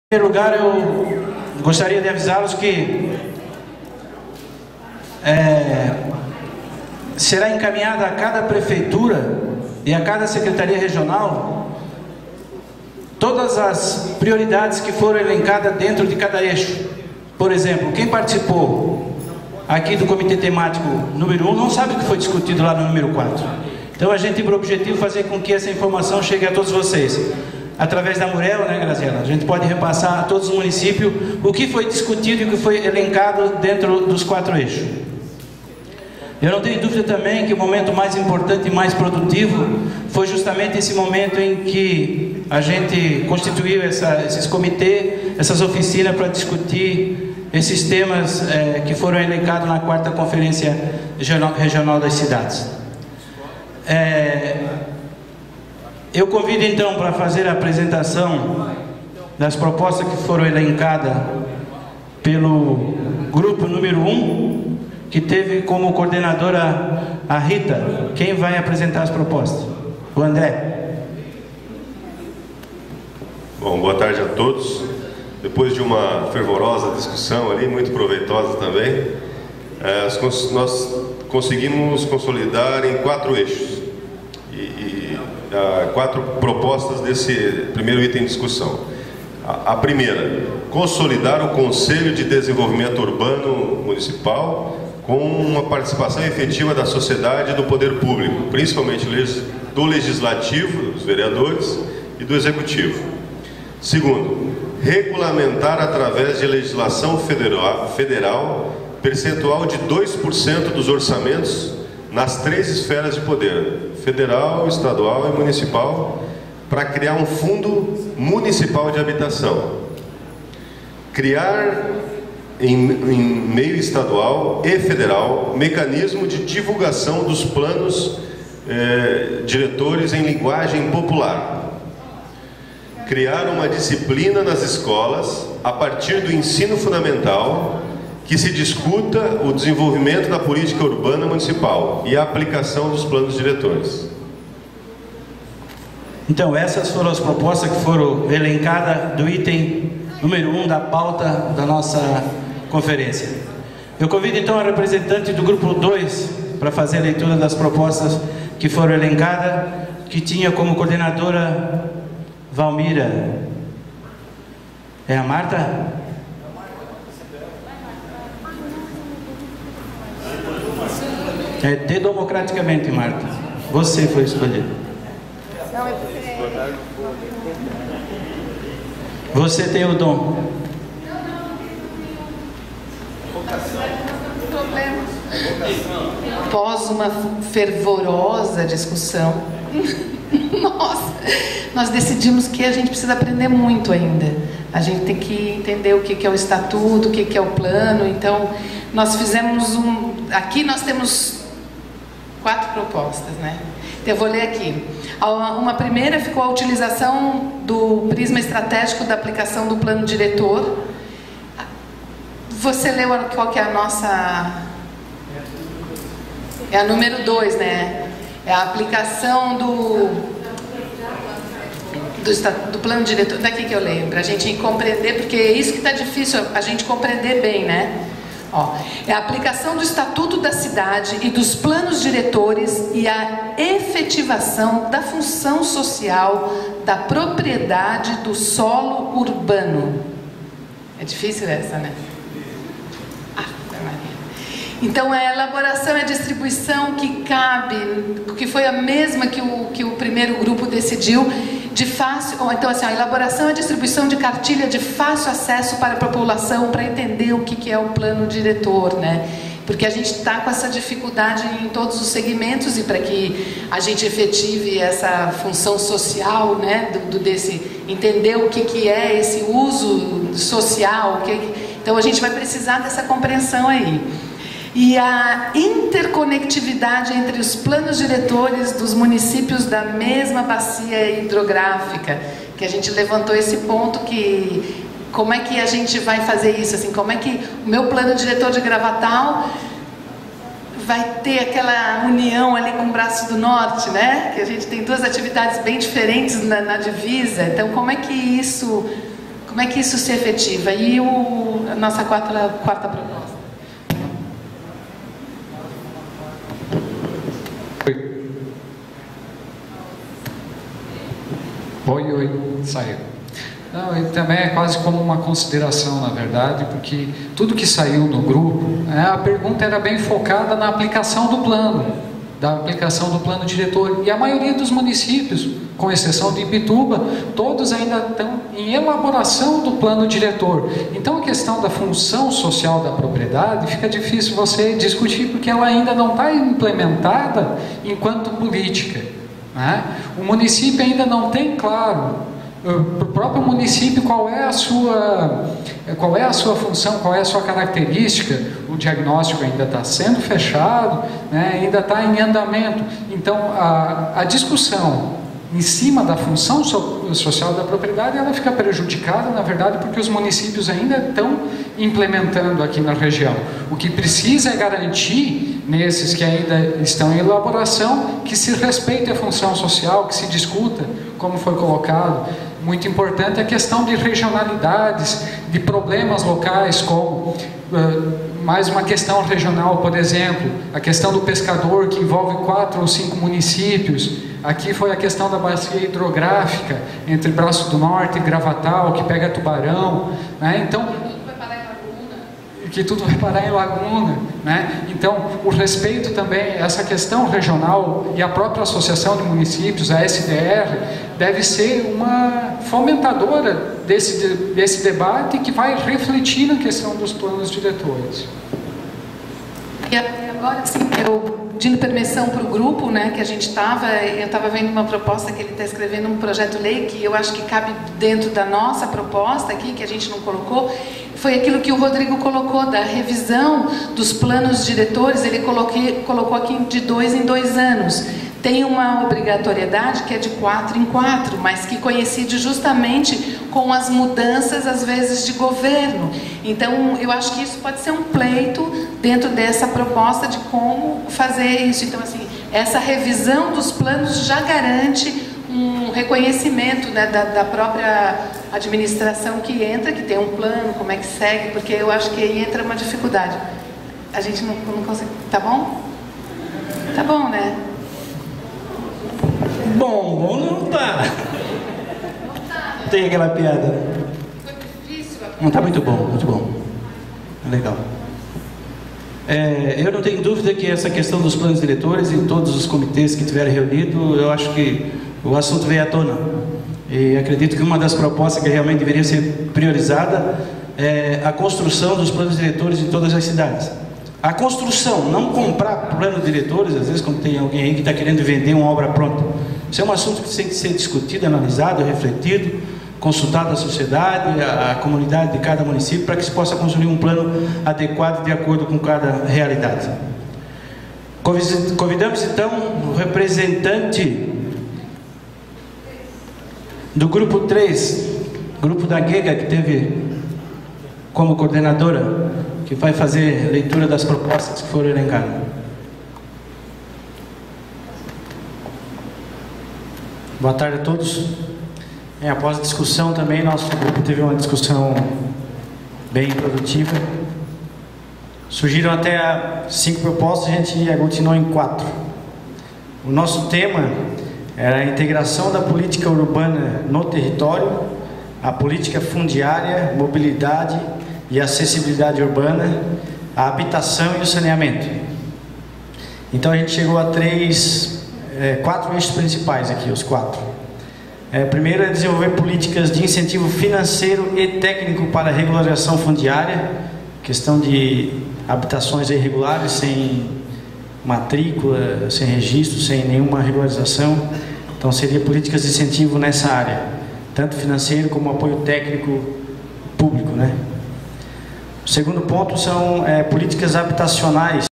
Em primeiro lugar, eu gostaria de avisá-los que será encaminhada a cada prefeitura e a cada secretaria regional todas as prioridades que foram elencadas dentro de cada eixo. Por exemplo, quem participou aqui do comitê temático número 1 não sabe o que foi discutido lá no número 4. Então a gente tem por objetivo fazer com que essa informação chegue a todos vocês. Através da Murel, né, Graziela? A gente pode repassar a todos os municípios o que foi discutido e o que foi elencado dentro dos 4 eixos. Eu não tenho dúvida também que o momento mais importante e mais produtivo foi justamente esse momento em que a gente constituiu esses comitês, essas oficinas para discutir esses temas que foram elencados na 4ª Conferência Regional das Cidades. Eu convido então para fazer a apresentação das propostas que foram elencadas pelo grupo número 1, que teve como coordenadora a Rita. Quem vai apresentar as propostas? O André. Bom, boa tarde a todos. Depois de uma fervorosa discussão ali, muito proveitosa também, nós conseguimos consolidar em 4 eixos. 4 propostas desse primeiro item de discussão. A primeira, consolidar o Conselho de Desenvolvimento Urbano Municipal com uma participação efetiva da sociedade e do poder público, principalmente do Legislativo, dos vereadores, e do Executivo. Segundo, regulamentar através de legislação federal percentual de 2% dos orçamentos nas 3 esferas de poder, federal, estadual e municipal, para criar um fundo municipal de habitação. Criar, em meio estadual e federal, mecanismo de divulgação dos planos diretores em linguagem popular. Criar uma disciplina nas escolas, a partir do ensino fundamental, que se discuta o desenvolvimento da política urbana municipal e a aplicação dos planos diretores. Então, essas foram as propostas que foram elencadas do item número 1 da pauta da nossa conferência. Eu convido então a representante do grupo 2 para fazer a leitura das propostas que foram elencadas, que tinha como coordenadora Valmira. É a Marta? Democraticamente, Marta. Você foi escolhida. Você tem o dom. Após uma fervorosa discussão, nós decidimos que a gente precisa aprender muito ainda. A gente tem que entender o que é o estatuto, o que é o plano. Então, nós fizemos aqui nós temos 4 propostas, né? Então, eu vou ler aqui. Uma primeira ficou a utilização do prisma estratégico da aplicação do plano diretor. Você leu qual que é a nossa... É a número 2, né? É a aplicação do plano diretor. Daqui que eu leio, para a gente compreender, porque é isso que está difícil, a gente compreender bem, né? É a aplicação do Estatuto da Cidade e dos planos diretores e a efetivação da função social da propriedade do solo urbano. É difícil essa, né? Então, a elaboração e a distribuição que cabe, que foi a mesma que o primeiro grupo decidiu, de fácil... Então, assim, a elaboração e a distribuição de cartilha de fácil acesso para a população, para entender o que é o plano diretor, né? Porque a gente está com essa dificuldade em todos os segmentos, e para que a gente efetive essa função social, né, desse entender o que é esse uso social, então a gente vai precisar dessa compreensão aí. E a interconectividade entre os planos diretores dos municípios da mesma bacia hidrográfica, que a gente levantou esse ponto, que como é que a gente vai fazer isso, assim, como é que o meu plano diretor de Gravatal vai ter aquela união ali com o Braço do Norte, né? Que a gente tem 2 atividades bem diferentes na divisa. Então, como é que Como é que isso se efetiva? E a nossa quarta proposta? Oi, saiu. Não, e também é quase como uma consideração, na verdade, porque tudo que saiu no grupo, a pergunta era bem focada na aplicação do plano, diretor. E a maioria dos municípios, com exceção de Imbituba, todos ainda estão em elaboração do plano diretor. Então a questão da função social da propriedade fica difícil você discutir, porque ela ainda não está implementada enquanto política, né? O município ainda não tem claro, para o próprio município, qual é a sua função, qual é a sua característica. O diagnóstico ainda está sendo fechado, né? Ainda está em andamento. Então a discussão em cima da função social da propriedade, ela fica prejudicada, na verdade, porque os municípios ainda estão implementando aqui na região. O que precisa é garantir, nesses que ainda estão em elaboração, que se respeite a função social, que se discuta, como foi colocado. Muito importante a questão de regionalidades, de problemas locais, como mais uma questão regional, por exemplo, a questão do pescador, que envolve 4 ou 5 municípios. Aqui foi a questão da bacia hidrográfica, entre Braço do Norte e Gravatal, que pega Tubarão, né? Então, que tudo vai parar em Laguna, né? Então, o respeito também, essa questão regional e a própria Associação de Municípios, a SDR, deve ser uma fomentadora desse debate que vai refletir na questão dos planos diretores. E agora, sim, eu pedindo permissão para o grupo, né, que a gente eu estava vendo uma proposta que ele está escrevendo, um projeto-lei que eu acho que cabe dentro da nossa proposta aqui, que a gente não colocou, foi aquilo que o Rodrigo colocou, da revisão dos planos diretores. Ele colocou aqui de 2 em 2 anos. Tem uma obrigatoriedade que é de 4 em 4, mas que coincide justamente com as mudanças, às vezes, de governo. Então, eu acho que isso pode ser um pleito dentro dessa proposta de como fazer isso. Então, assim, essa revisão dos planos já garante um reconhecimento, né, da própria administração que entra, que tem um plano, como é que segue, porque eu acho que aí entra uma dificuldade. A gente não consegue... Tá bom? Tá bom, né? Bom não tá. Tem aquela piada. Foi difícil. Não, tá muito bom, muito bom. Legal. Eu não tenho dúvida que essa questão dos planos diretores, em todos os comitês que tiverem reunido, eu acho que o assunto veio à tona. E acredito que uma das propostas que realmente deveria ser priorizada é a construção dos planos diretores em todas as cidades. A construção, não comprar planos diretores, às vezes quando tem alguém aí que está querendo vender uma obra pronta. Isso é um assunto que tem que ser discutido, analisado, refletido, consultado a sociedade, a comunidade de cada município, para que se possa construir um plano adequado de acordo com cada realidade. Convidamos então o representante do grupo 3, grupo da GEGA, que teve como coordenadora, que vai fazer leitura das propostas que foram elencadas. Boa tarde a todos. Após a discussão também, nosso grupo teve uma discussão bem produtiva. Surgiram até 5 propostas, a gente aglutinou em 4. O nosso tema era a integração da política urbana no território, a política fundiária, mobilidade e acessibilidade urbana, a habitação e o saneamento. Então a gente chegou a 4 eixos principais aqui, os 4. Primeiro é desenvolver políticas de incentivo financeiro e técnico para a regularização fundiária, questão de habitações irregulares, sem matrícula, sem registro, sem nenhuma regularização. Então seria políticas de incentivo nessa área, tanto financeiro como apoio técnico público, né? O segundo ponto são políticas habitacionais.